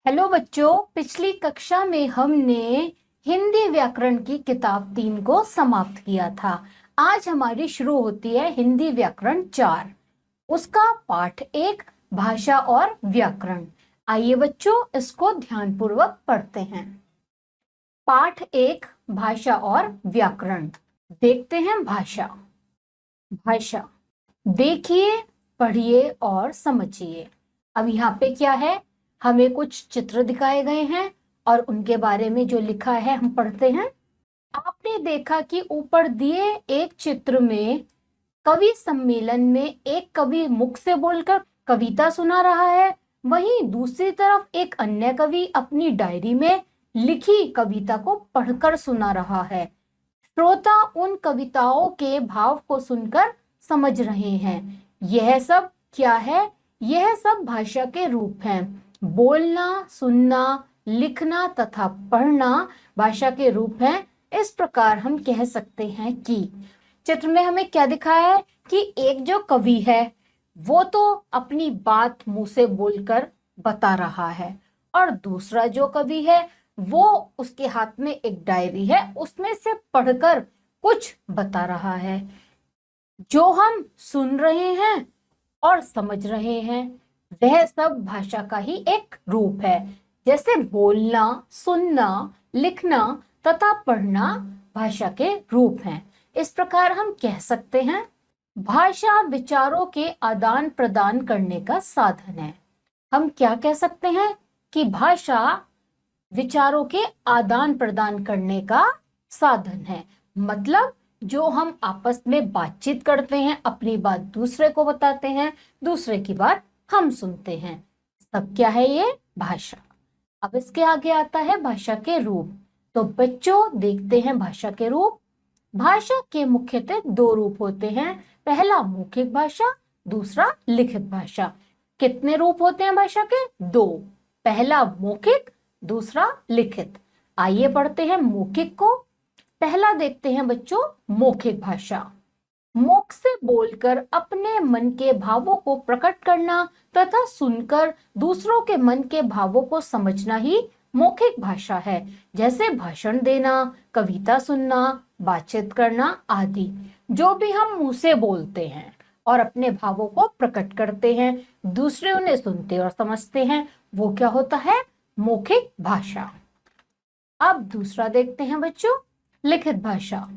Hello बच्चों, पिछली कक्षा में हमने हिंदी व्याकरण की किताब 3 को समाप्त किया था। आज हमारी शुरू होती है हिंदी व्याकरण 4, उसका पाठ 1 भाषा और व्याकरण। आइए बच्चों, इसको ध्यानपूर्वक पढ़ते हैं। पाठ 1 भाषा और व्याकरण। देखते हैं भाषा। भाषा देखिए, पढ़िए और समझिए। अब यहाँ पे क्या है, हमें कुछ चित्र दिखाए गए हैं और उनके बारे में जो लिखा है हम पढ़ते हैं। आपने देखा कि ऊपर दिए एक चित्र में कवि सम्मेलन में एक कवि मुख से बोलकर कविता सुना रहा है, वहीं दूसरी तरफ एक अन्य कवि अपनी डायरी में लिखी कविता को पढ़कर सुना रहा है। श्रोता उन कविताओं के भाव को सुनकर समझ रहे हैं। यह सब क्या है? यह सब भाषा के रूप हैं। बोलना, सुनना, लिखना तथा पढ़ना भाषा के रूप हैं। इस प्रकार हम कह सकते हैं कि चित्र में हमें क्या दिखाया है कि एक जो कवि है वो तो अपनी बात मुंह से बोलकर बता रहा है, और दूसरा जो कवि है वो उसके हाथ में एक डायरी है, उसमें से पढ़कर कुछ बता रहा है। जो हम सुन रहे हैं और समझ रहे हैं वह सब भाषा का ही एक रूप है। जैसे बोलना, सुनना, लिखना तथा पढ़ना भाषा के रूप हैं। इस प्रकार हम कह सकते हैं भाषा विचारों के आदान प्रदान करने का साधन है। हम क्या कह सकते हैं कि भाषा विचारों के आदान प्रदान करने का साधन है। मतलब जो हम आपस में बातचीत करते हैं, अपनी बात दूसरे को बताते हैं, दूसरे की बात हम सुनते हैं, सब क्या है? ये भाषा। अब इसके आगे आता है भाषा के रूप। तो बच्चों देखते हैं भाषा के रूप। भाषा के मुख्यतः 2 रूप होते हैं। पहला मौखिक भाषा, दूसरा लिखित भाषा। कितने रूप होते हैं भाषा के? 2। पहला मौखिक, दूसरा लिखित। आइए पढ़ते हैं मौखिक को। पहला देखते हैं बच्चों मौखिक भाषा। मुख से बोलकर अपने मन के भावों को प्रकट करना तथा सुनकर दूसरों के मन के भावों को समझना ही मौखिक भाषा है। जैसे भाषण देना, कविता सुनना, बातचीत करना आदि। जो भी हम मुंह से बोलते हैं और अपने भावों को प्रकट करते हैं, दूसरे उन्हें सुनते और समझते हैं, वो क्या होता है? मौखिक भाषा। अब दूसरा देखते हैं बच्चों लिखित भाषा।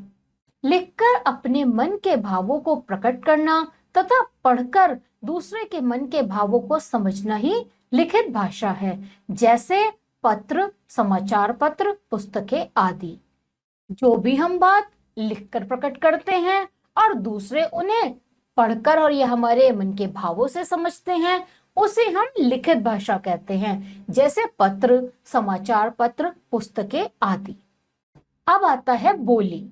लिखकर अपने मन के भावों को प्रकट करना तथा पढ़कर दूसरे के मन के भावों को समझना ही लिखित भाषा है। जैसे पत्र, समाचार पत्र, पुस्तकें आदि। जो भी हम बात लिखकर प्रकट करते हैं और दूसरे उन्हें पढ़कर और यह हमारे मन के भावों से समझते हैं, उसे हम लिखित भाषा कहते हैं। जैसे पत्र, समाचार पत्र, पुस्तकें आदि। अब आता है बोली।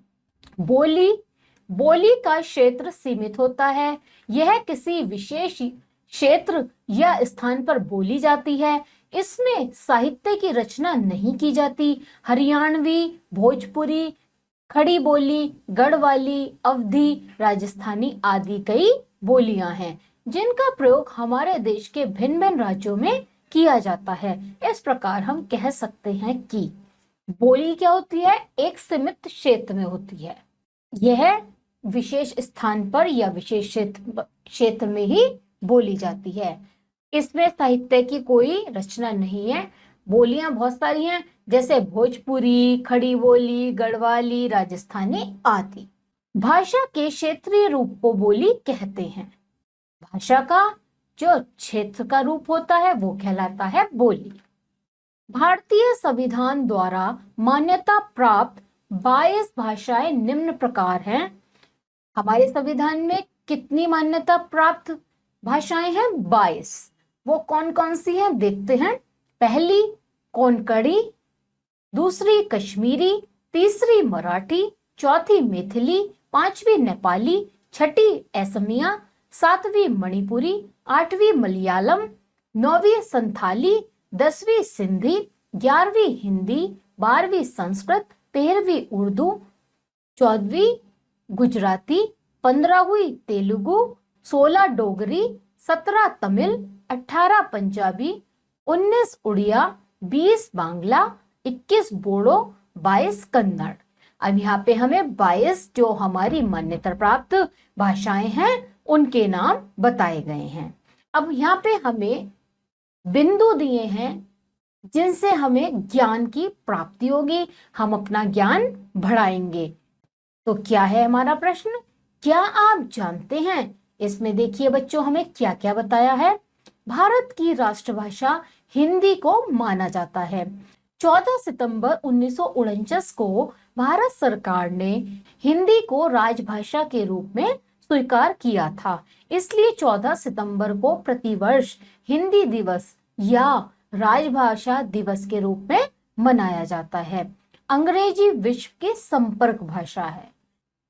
बोली का क्षेत्र सीमित होता है। यह किसी विशेष क्षेत्र या स्थान पर बोली जाती है। इसमें साहित्य की रचना नहीं की जाती। हरियाणवी, भोजपुरी, खड़ी बोली, गढ़वाली, अवधी, राजस्थानी आदि कई बोलियां हैं जिनका प्रयोग हमारे देश के भिन्न भिन्न राज्यों में किया जाता है। इस प्रकार हम कह सकते हैं कि बोली क्या होती है? एक सीमित क्षेत्र में होती है। यह विशेष स्थान पर या विशेष क्षेत्र में ही बोली जाती है। इसमें साहित्य की कोई रचना नहीं है। बोलियां बहुत सारी हैं, जैसे भोजपुरी, खड़ी बोली, गढ़वाली, राजस्थानी आदि। भाषा के क्षेत्रीय रूप को बोली कहते हैं। भाषा का जो क्षेत्र का रूप होता है वो कहलाता है बोली। भारतीय संविधान द्वारा मान्यता प्राप्त 22 भाषाएं निम्न प्रकार हैं। हमारे संविधान में कितनी मान्यता प्राप्त भाषाएं हैं? 22। वो कौन कौन सी हैं देखते हैं। पहली कोंकणी, दूसरी कश्मीरी, तीसरी मराठी, चौथी मैथिली, पांचवी नेपाली, छठी असमिया, सातवीं मणिपुरी, आठवीं मलयालम, नौवीं संथाली, 10वीं सिंधी, 11वीं हिंदी, 12वीं संस्कृत, 13वीं उर्दू, 14वीं गुजराती, 15वीं तेलुगु, 16 डोगरी, 17 तमिल, 18 पंजाबी, 19 उड़िया, 20 बांग्ला, 21 बोडो, 22 कन्नड़। अब यहाँ पे हमें 22 जो हमारी मान्यता प्राप्त भाषाएं हैं उनके नाम बताए गए हैं। अब यहाँ पे हमें बिंदु दिए हैं जिनसे हमें ज्ञान की प्राप्ति होगी, हम अपना ज्ञान बढ़ाएंगे। तो क्या है हमारा प्रश्न? क्या आप जानते हैं? इसमें देखिए बच्चों हमें क्या क्या बताया है। भारत की राष्ट्रभाषा हिंदी को माना जाता है। 14 सितंबर 1949 को भारत सरकार ने हिंदी को राजभाषा के रूप में स्वीकार किया था। इसलिए 14 सितंबर को प्रतिवर्ष हिंदी दिवस या राजभाषा दिवस के रूप में मनाया जाता है। अंग्रेजी विश्व की संपर्क भाषा है।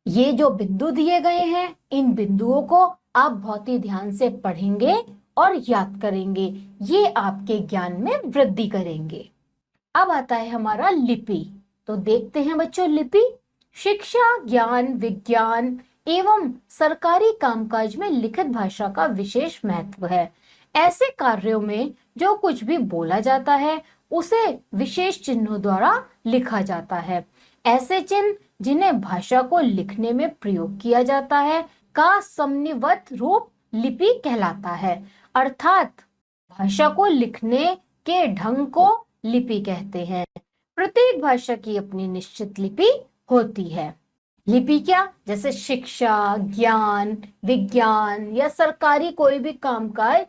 ये जो बिंदु दिए गए हैं, इन बिंदुओं को आप बहुत ही ध्यान से पढ़ेंगे और याद करेंगे। ये आपके ज्ञान में वृद्धि करेंगे। अब आता है हमारा लिपि। तो देखते हैं बच्चों, लिपि शिक्षा, ज्ञान, विज्ञान एवं सरकारी कामकाज में लिखित भाषा का विशेष महत्व है। ऐसे कार्यों में जो कुछ भी बोला जाता है उसे विशेष चिन्हों द्वारा लिखा जाता है। ऐसे चिन्ह जिन्हें भाषा को लिखने में प्रयोग किया जाता है का समन्वित रूप लिपि कहलाता है। अर्थात भाषा को लिखने के ढंग को लिपि कहते हैं। प्रत्येक भाषा की अपनी निश्चित लिपि होती है। लिपि क्या? जैसे शिक्षा, ज्ञान, विज्ञान या सरकारी कोई भी कामकाज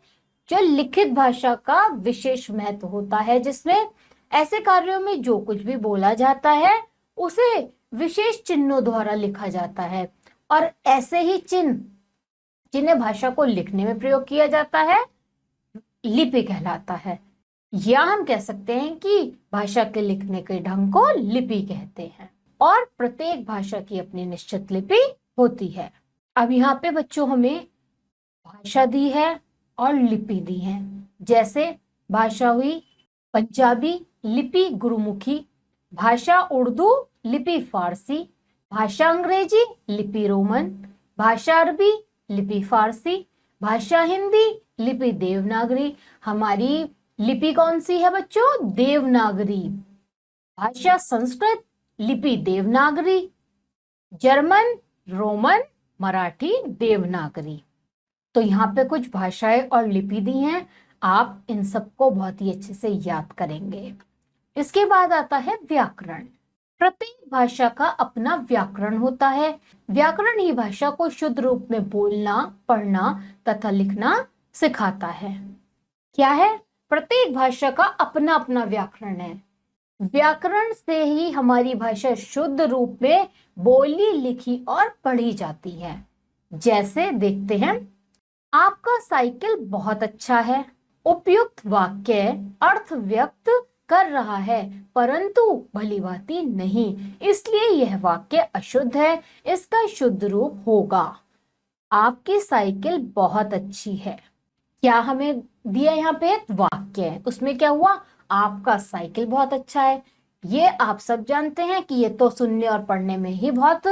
जो लिखित भाषा का विशेष महत्व होता है, जिसमें ऐसे कार्यों में जो कुछ भी बोला जाता है उसे विशेष चिन्हों द्वारा लिखा जाता है। और ऐसे ही चिन्ह जिन्हें भाषा को लिखने में प्रयोग किया जाता है लिपि कहलाता है। या हम कह सकते हैं कि भाषा के लिखने के ढंग को लिपि कहते हैं। और प्रत्येक भाषा की अपनी निश्चित लिपि होती है। अब यहाँ पे बच्चों हमें भाषा दी है और लिपि दी है। जैसे भाषा हुई पंजाबी, लिपि गुरुमुखी, भाषा उर्दू, लिपि फारसी, भाषा अंग्रेजी, लिपि रोमन, भाषा अरबी, लिपि फारसी, भाषा हिंदी, लिपि देवनागरी। हमारी लिपि कौन सी है बच्चों? देवनागरी। भाषा संस्कृत, लिपि देवनागरी, जर्मन, रोमन, मराठी, देवनागरी। तो यहाँ पे कुछ भाषाएं और लिपि दी हैं। आप इन सबको बहुत ही अच्छे से याद करेंगे। इसके बाद आता है व्याकरण। प्रत्येक भाषा का अपना व्याकरण होता है। व्याकरण ही भाषा को शुद्ध रूप में बोलना, पढ़ना तथा लिखना सिखाता है। क्या है? प्रत्येक भाषा का अपना अपना व्याकरण है। व्याकरण से ही हमारी भाषा शुद्ध रूप में बोली, लिखी और पढ़ी जाती है। जैसे देखते हैं, आपका साइकिल बहुत अच्छा है। उपयुक्त वाक्य अर्थ व्यक्त कर रहा है परंतु भलीभांति नहीं, इसलिए यह वाक्य अशुद्ध है। इसका शुद्ध रूप होगा आपकी साइकिल बहुत अच्छी है। क्या हमें दिया यहाँ पे? वाक्य है, उसमें क्या हुआ? आपका साइकिल बहुत अच्छा है। ये आप सब जानते हैं कि ये तो सुनने और पढ़ने में ही बहुत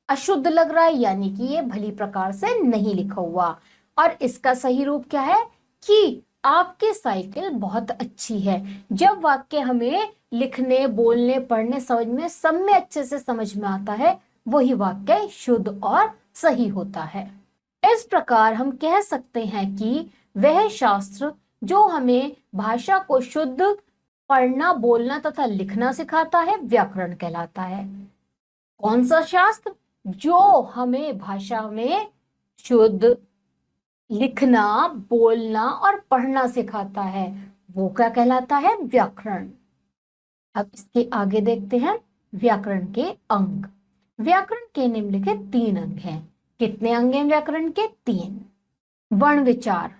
अशुद्ध लग रहा है, यानी कि ये भली प्रकार से नहीं लिखा हुआ। और इसका सही रूप क्या है? कि आपकी साइकिल बहुत अच्छी है। जब वाक्य हमें लिखने, बोलने, पढ़ने, समझ में सब में अच्छे से समझ में आता है, वही वाक्य शुद्ध और सही होता है। इस प्रकार हम कह सकते हैं कि वह शास्त्र जो हमें भाषा को शुद्ध पढ़ना, बोलना तथा लिखना सिखाता है व्याकरण कहलाता है। कौन सा शास्त्र? जो हमें भाषा में शुद्ध लिखना, बोलना और पढ़ना सिखाता है, वो क्या कहलाता है? व्याकरण। अब इसके आगे देखते हैं व्याकरण के अंग। व्याकरण के निम्नलिखित 3 अंग हैं। कितने अंग हैं व्याकरण के? 3। वर्ण विचार।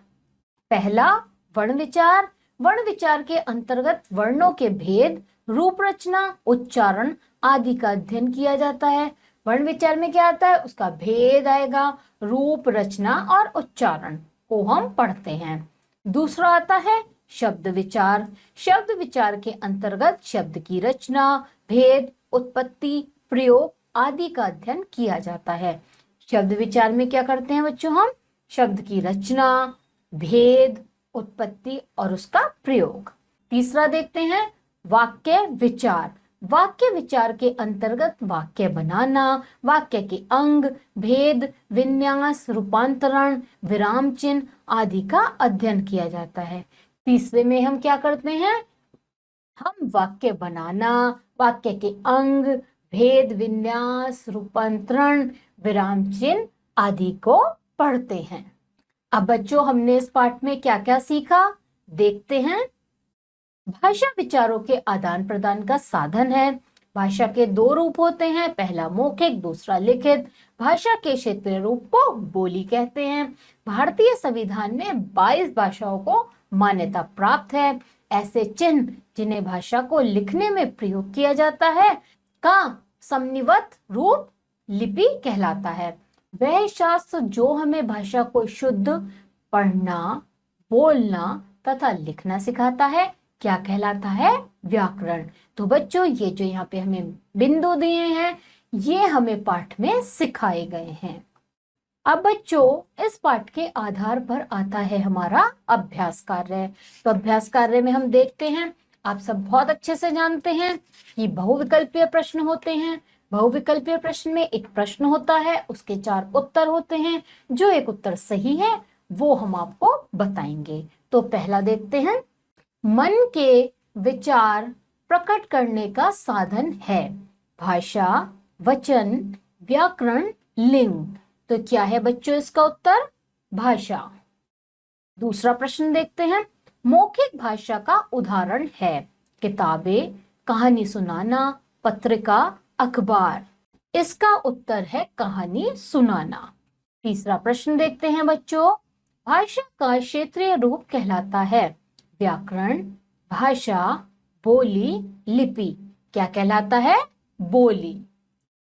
पहला वर्ण विचार। वर्ण विचार के अंतर्गत वर्णों के भेद, रूप रचना, उच्चारण आदि का अध्ययन किया जाता है। वर्ण विचार में क्या आता है? उसका भेद आएगा, रूप, रचना और उच्चारण को हम पढ़ते हैं। दूसरा आता है शब्द विचार। शब्द विचार के अंतर्गत शब्द की रचना, भेद, उत्पत्ति, प्रयोग आदि का अध्ययन किया जाता है। शब्द विचार में क्या करते हैं बच्चों? हम शब्द की रचना, भेद, उत्पत्ति और उसका प्रयोग। तीसरा देखते हैं वाक्य विचार। वाक्य विचार के अंतर्गत वाक्य बनाना, वाक्य के अंग, भेद, विन्यास, रूपांतरण, विराम चिन्ह आदि का अध्ययन किया जाता है। तीसरे में हम क्या करते हैं, हम वाक्य बनाना, वाक्य के अंग, भेद, विन्यास, रूपांतरण, विराम चिन्ह आदि को पढ़ते हैं। अब बच्चों हमने इस पाठ में क्या क्या सीखा देखते हैं। भाषा विचारों के आदान प्रदान का साधन है। भाषा के दो रूप होते हैं, पहला मौखिक, दूसरा लिखित। भाषा के क्षेत्रीय रूप को बोली कहते हैं। भारतीय संविधान में 22 भाषाओं को मान्यता प्राप्त है। ऐसे चिन्ह जिन्हें भाषा को लिखने में प्रयोग किया जाता है का समन्वित रूप लिपि कहलाता है। वह शास्त्र जो हमें भाषा को शुद्ध पढ़ना, बोलना तथा लिखना सिखाता है क्या कहलाता है, व्याकरण। तो बच्चों ये जो यहाँ पे हमें बिंदु दिए हैं ये हमें पाठ में सिखाए गए हैं। अब बच्चों इस पाठ के आधार पर आता है हमारा अभ्यास कार्य। तो अभ्यास कार्य में हम देखते हैं, आप सब बहुत अच्छे से जानते हैं कि बहुविकल्पीय प्रश्न होते हैं। बहुविकल्पीय प्रश्न में एक प्रश्न होता है, उसके 4 उत्तर होते हैं। जो एक उत्तर सही है वो हम आपको बताएंगे। तो पहला देखते हैं, मन के विचार प्रकट करने का साधन है भाषा, वचन, व्याकरण, लिंग। तो क्या है बच्चों इसका उत्तर, भाषा। दूसरा प्रश्न देखते हैं, मौखिक भाषा का उदाहरण है किताबें, कहानी सुनाना, पत्रिका, अखबार। इसका उत्तर है कहानी सुनाना। तीसरा प्रश्न देखते हैं बच्चों, भाषा का क्षेत्रीय रूप कहलाता है व्याकरण, भाषा, बोली, लिपि। क्या कहलाता है, बोली।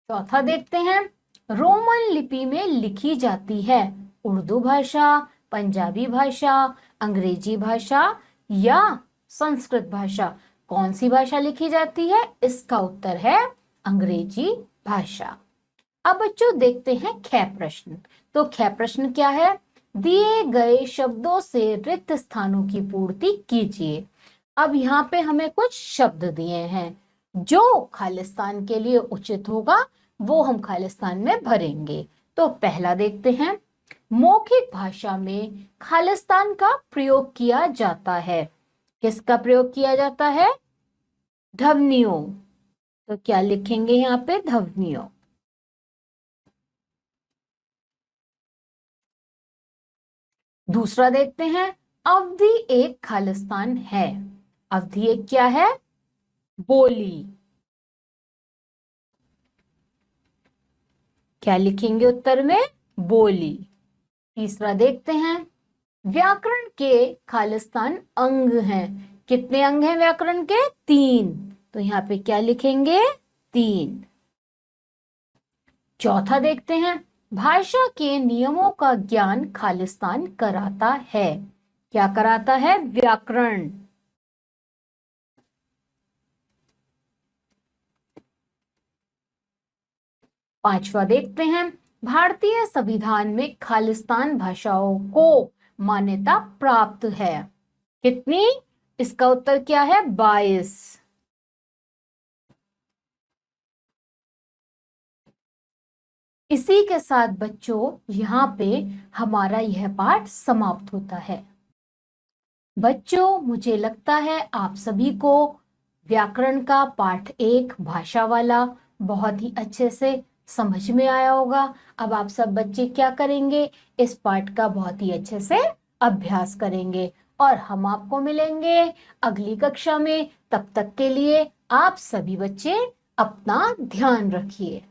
चौथा देखते हैं, रोमन लिपि में लिखी जाती है उर्दू भाषा, पंजाबी भाषा, अंग्रेजी भाषा या संस्कृत भाषा। कौन सी भाषा लिखी जाती है, इसका उत्तर है अंग्रेजी भाषा। अब बच्चों देखते हैं ख प्रश्न। तो ख प्रश्न क्या है, दिए गए शब्दों से रिक्त स्थानों की पूर्ति कीजिए। अब यहाँ पे हमें कुछ शब्द दिए हैं, जो खालिस्तान के लिए उचित होगा वो हम खालिस्तान में भरेंगे। तो पहला देखते हैं, मौखिक भाषा में खालिस्तान का प्रयोग किया जाता है। किसका प्रयोग किया जाता है, ध्वनियों। तो क्या लिखेंगे यहाँ पे, ध्वनियों। दूसरा देखते हैं, अवधि एक खालिस्तान है। अवधि एक क्या है, बोली। क्या लिखेंगे उत्तर में, बोली। तीसरा देखते हैं, व्याकरण के खालिस्तान अंग हैं। कितने अंग हैं व्याकरण के, 3। तो यहाँ पे क्या लिखेंगे, 3। चौथा देखते हैं, भाषा के नियमों का ज्ञान खालिस्तान कराता है। क्या कराता है, व्याकरण। पांचवा देखते हैं, भारतीय संविधान में खालिस्तान भाषाओं को मान्यता प्राप्त है। कितनी, इसका उत्तर क्या है, 22। इसी के साथ बच्चों यहाँ पे हमारा यह पाठ समाप्त होता है। बच्चों मुझे लगता है आप सभी को व्याकरण का पाठ 1 भाषा वाला बहुत ही अच्छे से समझ में आया होगा। अब आप सब बच्चे क्या करेंगे, इस पाठ का बहुत ही अच्छे से अभ्यास करेंगे और हम आपको मिलेंगे अगली कक्षा में। तब तक के लिए आप सभी बच्चे अपना ध्यान रखिए।